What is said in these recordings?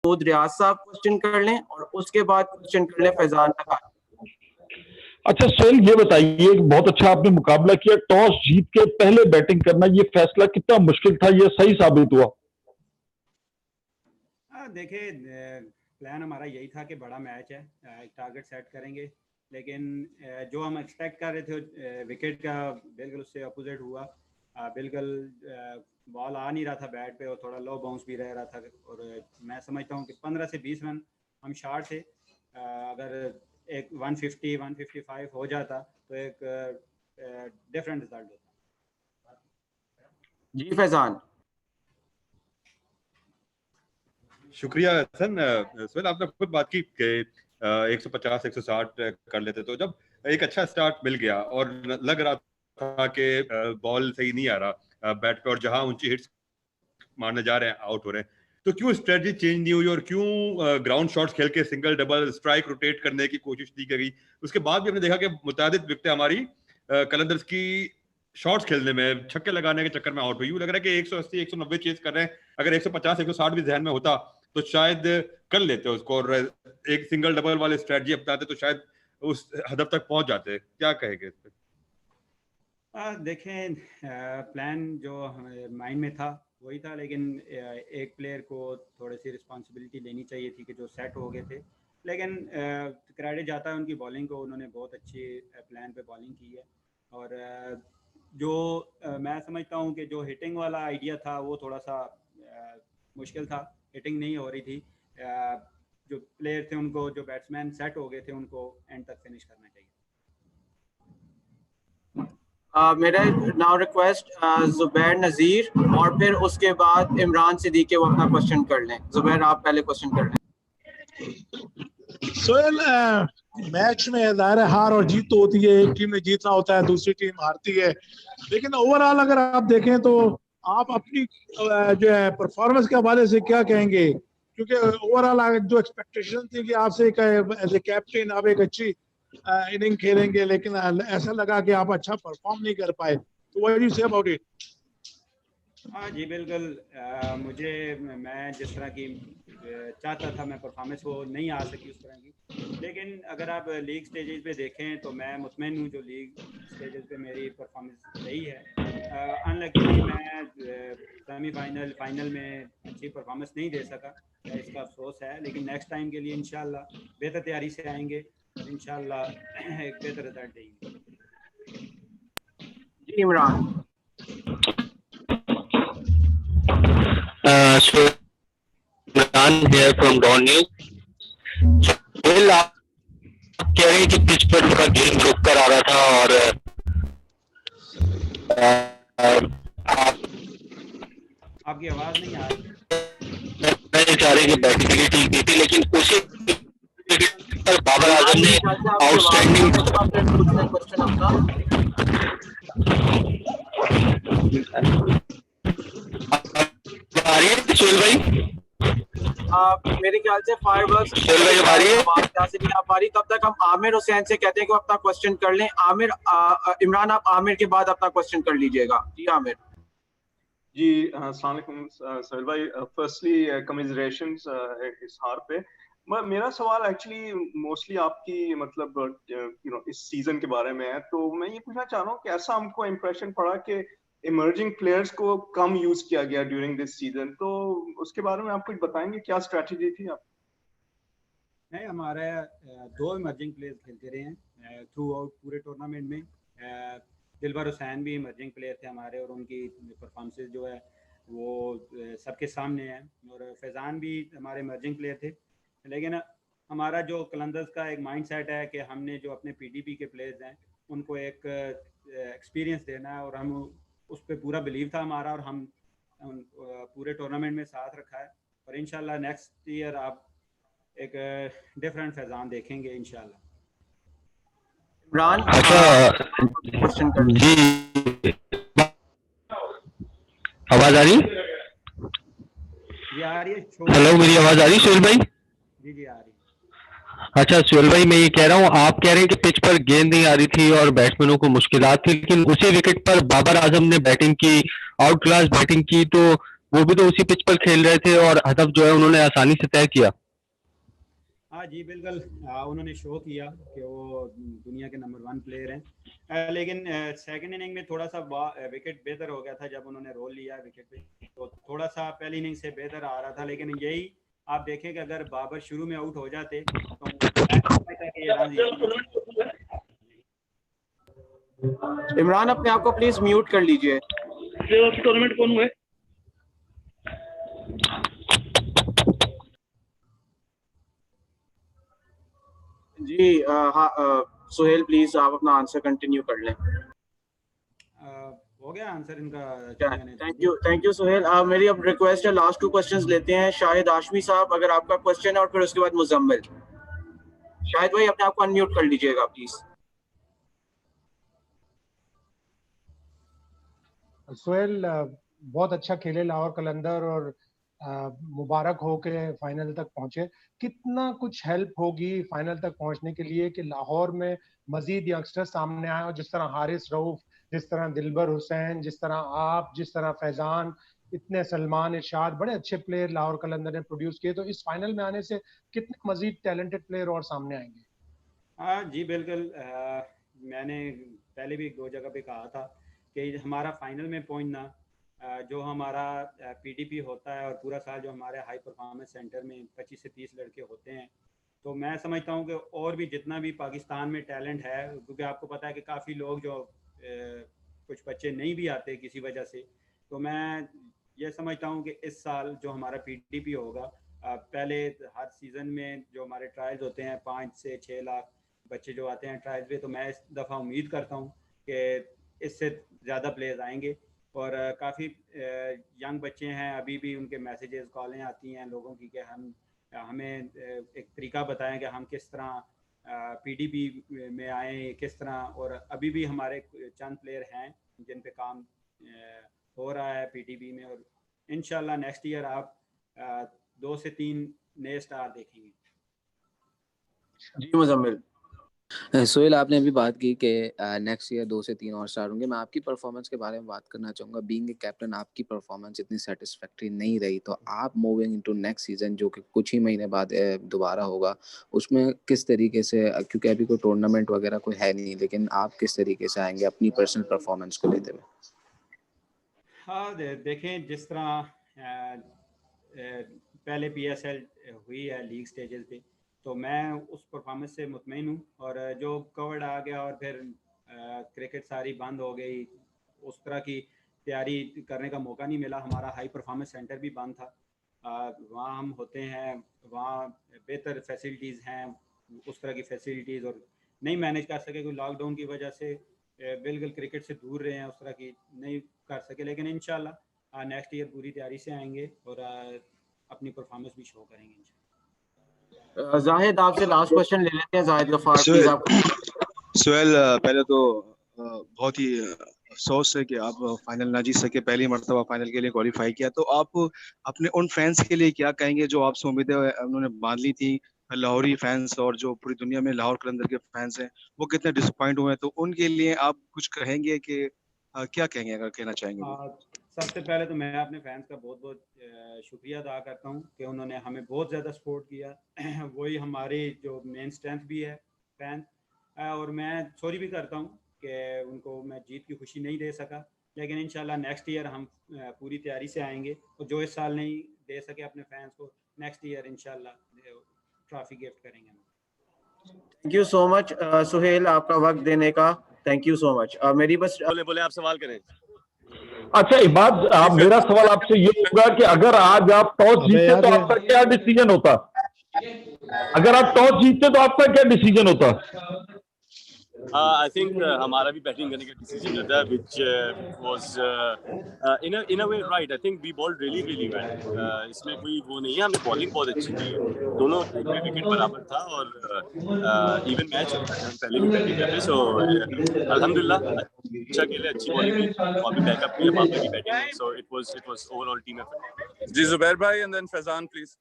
खुद रियाज साहब क्वेश्चन कर लें और उसके बाद क्वेश्चन कर लें फैजान तक। अच्छा सोहेल, ये बताइए, बहुत अच्छा आपने मुकाबला किया, टॉस जीत के पहले बैटिंग करना, ये फैसला कितना मुश्किल था, ये सही साबित हुआ? देखिए, प्लान हमारा यही था कि बड़ा मैच है, एक टारगेट सेट करेंगे, लेकिन जो हम एक्सपेक्ट कर रहे थे विकेट का बिल्कुल उससे अपोजिट हुआ। बिल्कुल बॉल आ नहीं रहा था बैट पे और थोड़ा लो बाउंस भी रह रहा था, और मैं समझता हूँ कि 15 से 20 रन हम शार्ट थे। अगर एक 150 155 हो जाता तो एक डिफरेंट रिजल्ट होता। जी फैजान। शुक्रिया हसन। सोहेल, आपने खुद बात की कि 150 160 कर लेते, तो जब एक अच्छा स्टार्ट मिल गया और लग रहा था कि बॉल सही नहीं आ रहा बैट पे और जहां ऊंची हिट्स मारने जा रहे हैं आउट हो रहे हैं, तो क्यों स्ट्रेटजी चेंज नहीं हुई और क्यों ग्राउंड शॉट्स खेल के सिंगल डबल स्ट्राइक रोटेट करने की कोशिश की गई? उसके बाद भी हमने देखा कि मुतादिद विकेटें हमारी कलंदर्स की शॉट्स खेलने में, छक्के लगाने के चक्कर में आउट हुई। यूं लग रहा है कि 180 190 चेज कर रहे हैं, अगर 150 160 भी जहन में होता तो शायद कर लेते उसको और एक सिंगल डबल वाले स्ट्रेटजी अपनाते तो शायद उस हदफ तक पहुंच जाते। क्या कहेंगे इस पे? देखें, प्लान जो माइंड में था वही था, लेकिन एक प्लेयर को थोड़ी सी रिस्पॉन्सिबिलिटी लेनी चाहिए थी कि जो सेट हो गए थे, लेकिन क्रेडिट जाता है उनकी बॉलिंग को, उन्होंने बहुत अच्छी प्लान पे बॉलिंग की है। और जो मैं समझता हूँ कि जो हिटिंग वाला आइडिया था वो थोड़ा सा मुश्किल था, हिटिंग नहीं हो रही थी। जो प्लेयर थे उनको, जो बैट्समैन सेट हो गए थे, उनको एंड तक फिनिश करना चाहिए। मेरा नाउ रिक्वेस्ट जुबैर नज़ीर और फिर उसके बाद इमरान सिद्दीकी वो अपना क्वेश्चन कर लें। जुबैर, आप पहले क्वेश्चन कर लें। सोहेल, मैच में ज़ाहिर हार और जीत तो होती है, एक टीम ने जीतना होता है, दूसरी टीम हारती है, लेकिन ओवरऑल अगर आप देखें तो आप अपनी जो है परफॉर्मेंस के हवाले से क्या कहेंगे? क्योंकि ओवरऑल जो एक्सपेक्टेशन थी कि आपसे एज ए कैप्टन आप एक अच्छी इनिंग खेलेंगे, लेकिन ऐसा लगा कि आप अच्छा परफॉर्म नहीं कर पाए, तो what do you say about it? हाँ जी, बिल्कुल। मैं जिस तरह की चाहता था, मैं परफॉर्मेंस वो नहीं आ सकी उस तरह की, लेकिन अगर आप लीग स्टेजेस पे देखें तो मैं मुतमईन हूँ जो लीग स्टेजेस पे मेरी परफॉर्मेंस रही है। अनलकीली मैं सेमीफाइनल फाइनल में अच्छी परफॉर्मेंस नहीं दे सका, इसका अफसोस है, लेकिन नेक्स्ट टाइम के लिए इंशाल्लाह बेहतर तैयारी से आएंगे और इंशाल्लाह एक बेहतर रिजल्ट देंगे। जी Imran. Here from Dawn News. आप कह रहे हैं कि पिच पर उनका गेम रुक कर आ रहा था और आपकी आवाज नहीं आ रही। मैं चाह रहे कि बैटिंग भी ठीक नहीं थी, लेकिन उसी पर बाबर आजम ने आउटस्टैंडिंग आ रही है सोहेल भाई? मेरे ख्याल से फायरवर्क्स से नहीं आ पा रही, तब तक हम आमिर हुसैन से कहते हैं कि वो अपना क्वेश्चन कर लें। आमिर, इमरान आप आमिर के बाद अपना क्वेश्चन कर लीजिएगा। जी आमिर। जी अस्सलाम वालेकुम सोहेल भाई, फर्स्टली कमिजरेशंस इस हार पे। मेरा सवाल एक्चुअली मोस्टली आपकी मतलब इस सीजन के बारे में है, तो मैं ये पूछना चाह रहा हूँ कि ऐसा हमको इम्प्रेशन पड़ा कि इमर्जिंग प्लेयर्स को कम यूज किया गया ड्यूरिंग दिस सीजन, तो उसके बारे में आप कुछ बताएंगे, क्या स्ट्रेटजी थी आप? नहीं, हमारे 2 इमर्जिंग प्लेयर्स खेलते रहे हैं थ्रू आउट पूरे टूर्नामेंट में। दिलबर हुसैन भी इमर्जिंग प्लेयर थे हमारे और उनकी परफॉर्मेंसेस जो है वो सबके सामने है, और फैज़ान भी हमारे इमर्जिंग प्लेयर थे। लेकिन हमारा जो कलंदर्स का एक माइंडसेट है कि हमने जो अपने पीडीपी के प्लेयर्स हैं उनको एक एक्सपीरियंस देना है, और हम उस पर पूरा बिलीव था हमारा, और हम पूरे टूर्नामेंट में साथ रखा है, और इंशाल्लाह नेक्स्ट ईयर आप एक डिफरेंट फैज़ान देखेंगे इंशाल्लाह। इमरान, क्वेश्चन कर जी, आवाज आ रही? जी आ रही है। हेलो, मेरी आवाज आ रही सोहेल भाई? जी जी आ रही। अच्छा सोहेल भाई, मैं ये कह रहा हूँ, आप कह रहे हैं कि पिच पर गेंद नहीं आ रही थी और बैट्समैनों को मुश्किलात थी, लेकिन उसी विकेट पर बाबर आजम ने बैटिंग की, आउट क्लास बैटिंग की, तो वो भी तो उसी पिच पर खेल रहे थे और हदफ जो है उन्होंने आसानी से तय किया। हाँ जी बिल्कुल, उन्होंने शो किया कि वो दुनिया के नंबर 1 प्लेयर हैं, लेकिन सेकंड इनिंग में थोड़ा सा विकेट बेहतर हो गया था जब उन्होंने रोल लिया विकेट पे, तो थोड़ा सा पहली इनिंग से बेहतर आ रहा था। लेकिन यही आप देखें कि अगर बाबर शुरू में आउट हो जाते तो इमरान अपने आप को प्लीज म्यूट कर लीजिए। टूर्नामेंट कौन हुआ है? जी सुहेल प्लीज आप अपना आंसर कंटिन्यू कर लें। हो गया आंसर इनका। Thank you Suhail. मेरी अब रिक्वेस्ट है, लास्ट 2 क्वेश्चंस लेते हैं। शाहिद हाशमी साहब, अगर आपका क्वेश्चन है, और फिर उसके बाद मुजम्मिल। शाहिद भाई अपने आप को अनम्यूट कर लीजिएगा प्लीज। सोहेल बहुत अच्छा खेले लाहौर कलंदर, और मुबारक हो के फाइनल तक पहुंचे। कितना कुछ हेल्प होगी फाइनल तक पहुंचने के लिए कि लाहौर में मजीद यंगस्टर सामने आए, और जिस तरह हारिस रऊफ, जिस तरह दिलबर हुसैन, जिस तरह आप, जिस तरह फैजान, इतने सलमान इरशाद, बड़े अच्छे प्लेयर लाहौर कलंदर ने प्रोड्यूस किए, तो इस फाइनल में आने से कितने मजीद टैलेंटेड प्लेयर और सामने आएंगे? हाँ जी बिल्कुल, मैंने पहले भी 2 जगह पे कहा था कि हमारा फाइनल में पहुंचना, जो हमारा पीडीपी होता है और पूरा साल जो हमारे हाई परफॉर्मेंस सेंटर में 25 से 30 लड़के होते हैं, तो मैं समझता हूँ कि और भी जितना भी पाकिस्तान में टैलेंट है, क्योंकि आपको पता है कि काफ़ी लोग जो कुछ बच्चे नहीं भी आते किसी वजह से, तो मैं ये समझता हूँ कि इस साल जो हमारा पीडीपी होगा, पहले हर सीज़न में जो हमारे ट्रायल्स होते हैं 5 से 6 लाख बच्चे जो आते हैं ट्रायल्स पे, तो मैं इस दफ़ा उम्मीद करता हूँ कि इससे ज़्यादा प्लेयर्स आएंगे। और काफ़ी यंग बच्चे हैं, अभी भी उनके मैसेजेस कॉलें आती हैं लोगों की कि हमें एक तरीका बताएं कि हम किस तरह पीडीपी में आए, किस तरह। और अभी भी हमारे चंद प्लेयर हैं जिन पे काम हो रहा है पीडीपी में, और इंशाल्लाह नेक्स्ट ईयर आप 2 से 3 नए स्टार देखेंगे। जी मुजम्मिल। सोहेल, आपने अभी बात की कि नेक्स्ट ईयर 2 से 3 और स्टार होंगे। मैं आपकी परफॉर्मेंस के बारे में बात करना चाहूँगा। बीइंग ए कैप्टन, आपकी परफॉर्मेंस इतनी सेटिस्फैक्टरी नहीं रही, तो आप मूविंग इनटू नेक्स्ट सीजन जो कि कुछ ही महीने बाद दोबारा होगा, उसमें किस तरीके से, क्योंकि अभी कोई टूर्नामेंट वगैरह कोई है नहीं, लेकिन आप किस तरीके से आएंगे अपनी पर्सनल परफॉर्मेंस को लेते हुए? हाँ देखें, जिस तरह पहले PSL हुई है लीग स्टेजेस पे, तो मैं उस परफॉर्मेंस से मुतमईन हूँ। और जो कोविड आ गया और फिर क्रिकेट सारी बंद हो गई, उस तरह की तैयारी करने का मौका नहीं मिला। हमारा हाई परफॉर्मेंस सेंटर भी बंद था, वहाँ हम होते हैं, वहाँ बेहतर फैसिलिटीज़ हैं, उस तरह की फैसिलिटीज़ और नहीं मैनेज कर सके, कोई लॉकडाउन की वजह से बिल्कुल क्रिकेट से दूर रहे हैं, उस तरह की नहीं कर सके। लेकिन इंशाल्लाह नेक्स्ट ईयर पूरी तैयारी से आएंगे और अपनी परफॉर्मेंस भी शो करेंगे। जाहिद आपसे लास्ट क्वेश्चन ले लेते हैं। जाहिद गफ्फार प्लीज आप। सोहेल, पहले तो बहुत ही अफसोस है कि आप फाइनल ना जीत सके, पहली मर्तबा फाइनल के लिए क्वालिफाई किया, तो आप अपने उन फैंस के लिए क्या कहेंगे जो आपसे उम्मीदें उन्होंने बांध ली थी, लाहौरी फैंस और जो पूरी दुनिया में लाहौर कलंदर के फैंस हैं, वो कितने डिसअपॉइंट हुए हैं, तो उनके लिए आप कुछ कहेंगे कि क्या कहेंगे अगर कहना चाहेंगे? सबसे पहले तो मैं अपने फैंस का बहुत बहुत शुक्रिया अदा करता हूँ कि उन्होंने हमें बहुत ज़्यादा सपोर्ट किया। वही हमारी जो मेन स्ट्रेंथ भी है फैन। और मैं सॉरी भी करता हूँ कि उनको मैं जीत की खुशी नहीं दे सका, लेकिन इंशाल्लाह नेक्स्ट ईयर हम पूरी तैयारी से आएंगे, और जो इस साल नहीं दे सके अपने फैंस को, नेक्स्ट ईयर इंशाल्लाह ट्रॉफी गिफ्ट करेंगे। Thank you so much Suhail, आपका वक्त देने का थैंक यू सो मच। मेरी बस बोले आप सवाल करें। अच्छा इबाद, मेरा सवाल आपसे ये होगा कि अगर आज आप टॉस जीतते तो आपका क्या डिसीजन होता? अगर आप टॉस जीतते तो आपका क्या डिसीजन होता? आई थिंक हमारा भी बैटिंग करने का डिसीजन रहता है, which was in a way right. I think we bowled really well. इसमें कोई वो नहीं है, हमने बॉलिंग बहुत अच्छी की है, दोनों विकेट बराबर था और इवन मैच पहले भी बैटिंग कर रहे, सो अल्हम्दुलिल्लाह अच्छा खेले, अच्छी बॉलिंग की, और भी बैकअप किया, बाबर की batting, so it was overall team effort. जी जुबैर भाई, एंड देन फैजान प्लीज।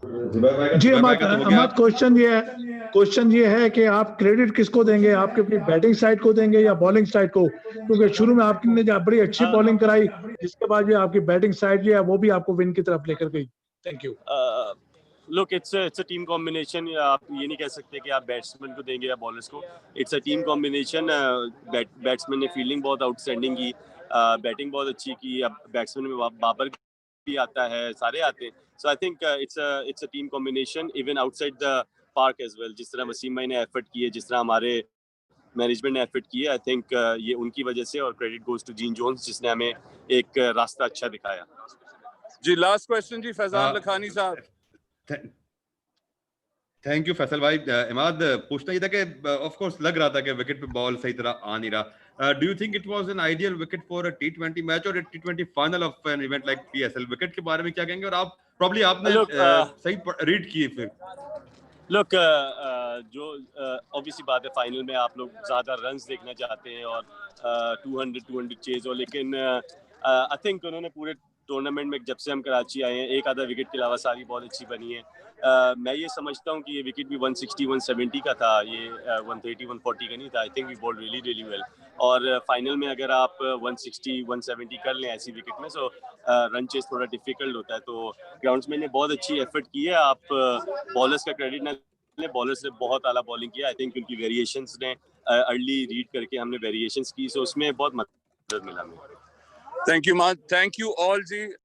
जी अहमद, क्वेश्चन ये है कि आप क्रेडिट किसको देंगे, आपके अपनी बैटिंग साइड को देंगे या बॉलिंग साइड को? क्योंकि शुरू में आपने बड़ी अच्छी बॉलिंग कराई, जिसके बाद जो आपकी बैटिंग साइड जो है वो भी आपको विन की तरफ लेकर गई। Thank you. Look, it's a team combination. आप ये नहीं कह सकते कि आप बैट्समैन को देंगे या बॉलर्स को. It's a team combination. Batsman ने फील्डिंग बहुत आउटस्टैंडिंग की, बैटिंग बहुत अच्छी की. अब बैट्समैन में बाबर भी आता है, सारे आते हैं. So I think it's a team combination even outside the park as well. जिस तरह वसीम भाई ने एफर्ट किए, जिस तरह हमारे मैनेजमेंट ने एफर्ट किए, आई थिंक ये उनकी वजह से, और credit goes to Jean Jones जिसने हमें एक रास्ता अच्छा दिखाया. जी लास्ट क्वेश्चन जी फैजान लखानी साहब. थैंक यू फैसल भाई. इमाद, पूछना ये था कि ऑफ कोर्स लग रहा था कि विकेट पे बॉल सही तरह आ नहीं रहा. Do you think it was an ideal wicket for a T20 match और a T20 final of an event like PSL? Wicket के बारे में क्या कहेंगे, और आप प्रॉब्ली आपने सही रीड किए फिर? लुक, जो ऑब्वियसली बात है, फाइनल में आप लोग ज़्यादा रन्स देखना चाहते हैं और 200 चेज हो, लेकिन आई थिंक उन्होंने पूरे टूर्नामेंट में जब से हम कराची आए हैं, एक आधा विकेट के अलावा सारी बहुत अच्छी बनी है. मैं ये समझता हूँ कि ये विकेट भी 160-170 का था, ये 130-140 का नहीं था. I think we bowled really really well, और फाइनल में अगर आप 160-170 कर लें ऐसी विकेट में, सो रन चेस थोड़ा डिफिकल्ट होता है. तो ग्राउंड्समैन ने बहुत अच्छी एफर्ट की है. आप बॉलर्स का क्रेडिट ना लें, बॉलर्स ने बहुत आला बॉलिंग किया. आई थिंक उनकी वेरिएशंस ने अर्ली रीड करके हमने वेरिएशंस की, सो उसमें बहुत मदद मिला हमें. थैंक यू मान, थैंक यू ऑल जी.